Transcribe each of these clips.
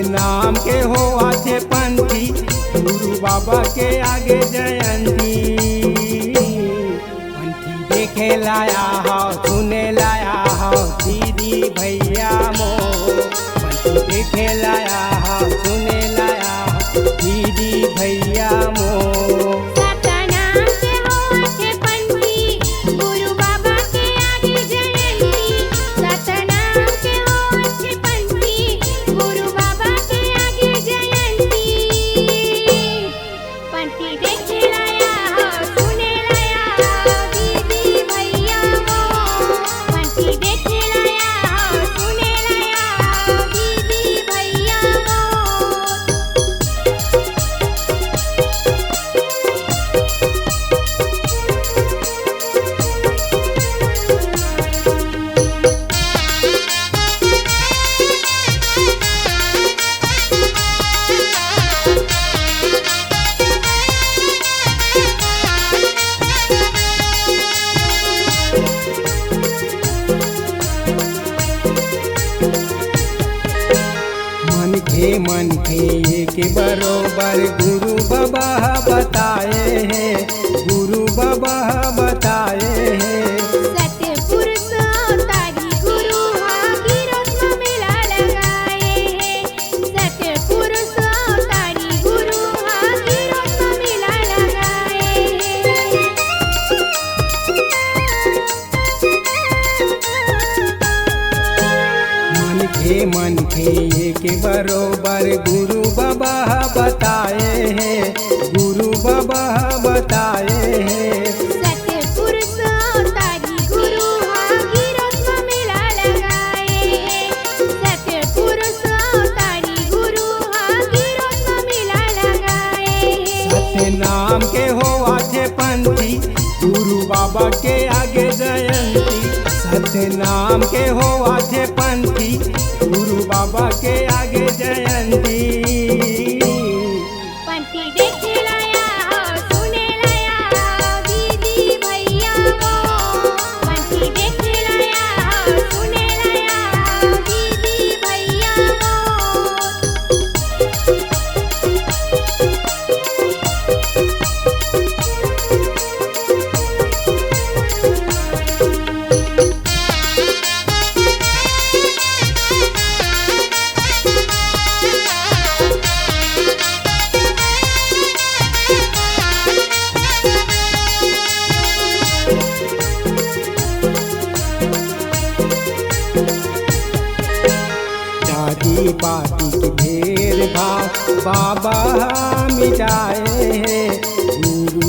नाम के हो आछे पंथी, गुरु बाबा के आगे जयंती। पंथी देखे लाया हो, सुने लाया हो दीदी भैया मो। पंथी देखे लाया हो, सुने लाया हो दीदी भैया मो। मन के बरोबर गुरु बाबा बताए हैं, गुरु बाबा बताए हैं। सतपुरुष तारी गुरु गिरस मेला लगाए हैं। सतपुरुष तारी गुरु गिरस मेला लगाए हैं। मन के बरोबर गुरु बाबा बताए हैं, गुरु बाबा बताए हैं। सतपुरुष तारी गुरु गिरस मेला लगाए हैं। सतपुरुष तारी गुरु गिरस मेला लगाए हैं। सत्य नाम के हो आछे पंथी, गुरु बाबा के आगे जयंती। सत्य नाम के हो आछे पंथी, गुरु बाबा के आगे जयंती। पंथी देखे लाया हो, सुने लाया हो दीदी भैया मो। पंथी देखे लाया हो, सुने लाया हो दीदी भैया मो। जाति पाति के भेदभाव बाबा मिटाए हैं, गुरु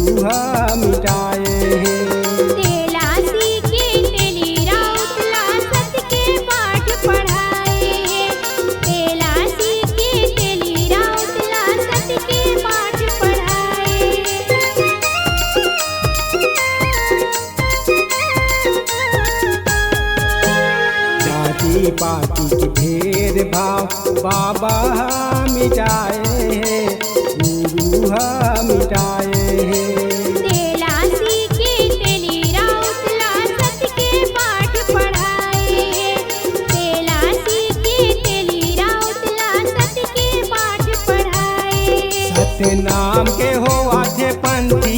मिटाए हैं। तेलासी के तेली राउत लासत के पाठ पढ़ाए हैं। तेलासी के तेली राउत लासत के पाठ पढ़ाए हैं। जाति पाति के भेदभाव बाबा मिटाए हैं, गुरु मिटाए हैं। तेलासी के तेली राउत लासत के पाठ पढ़ाए हैं। तेलासी के तेली राउत लासत के पाठ पढ़ाए हैं। सत्य नाम के हो आछे पंथी,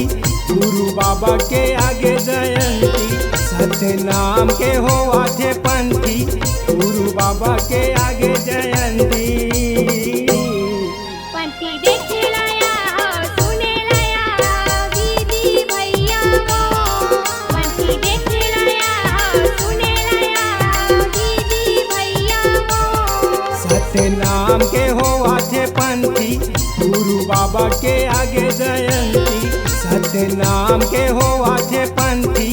गुरु बाबा के आगे जयंती। सत्य नाम के हो आछे पंथी, गुरु बाबा के आगे जयंती। पंथी देखे लाया हो, सुने लाया हो दीदी भैया मो। पंथी देखे लाया हो, सुने लाया हो दीदी भैया मो। सत्य नाम के हो आछे पंथी, गुरु बाबा के आगे जयंती। सत्य नाम के हो आछे पंथी,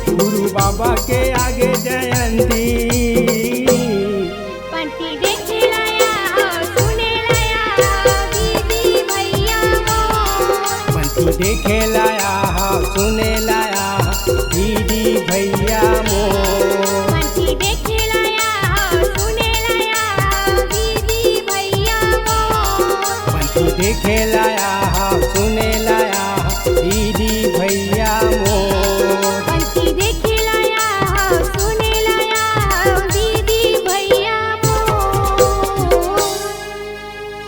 गुरु बाबा के आगे जयंती। पंथी देखे लाया हो, सुने लाया हो दीदी भैया मो। पंथी देखे लाया हो, सुने लाया हो दीदी भैया मो। पंथी देखे लाया हो, सुने लाया हो दीदी भैया मो। पंथी देखे लाया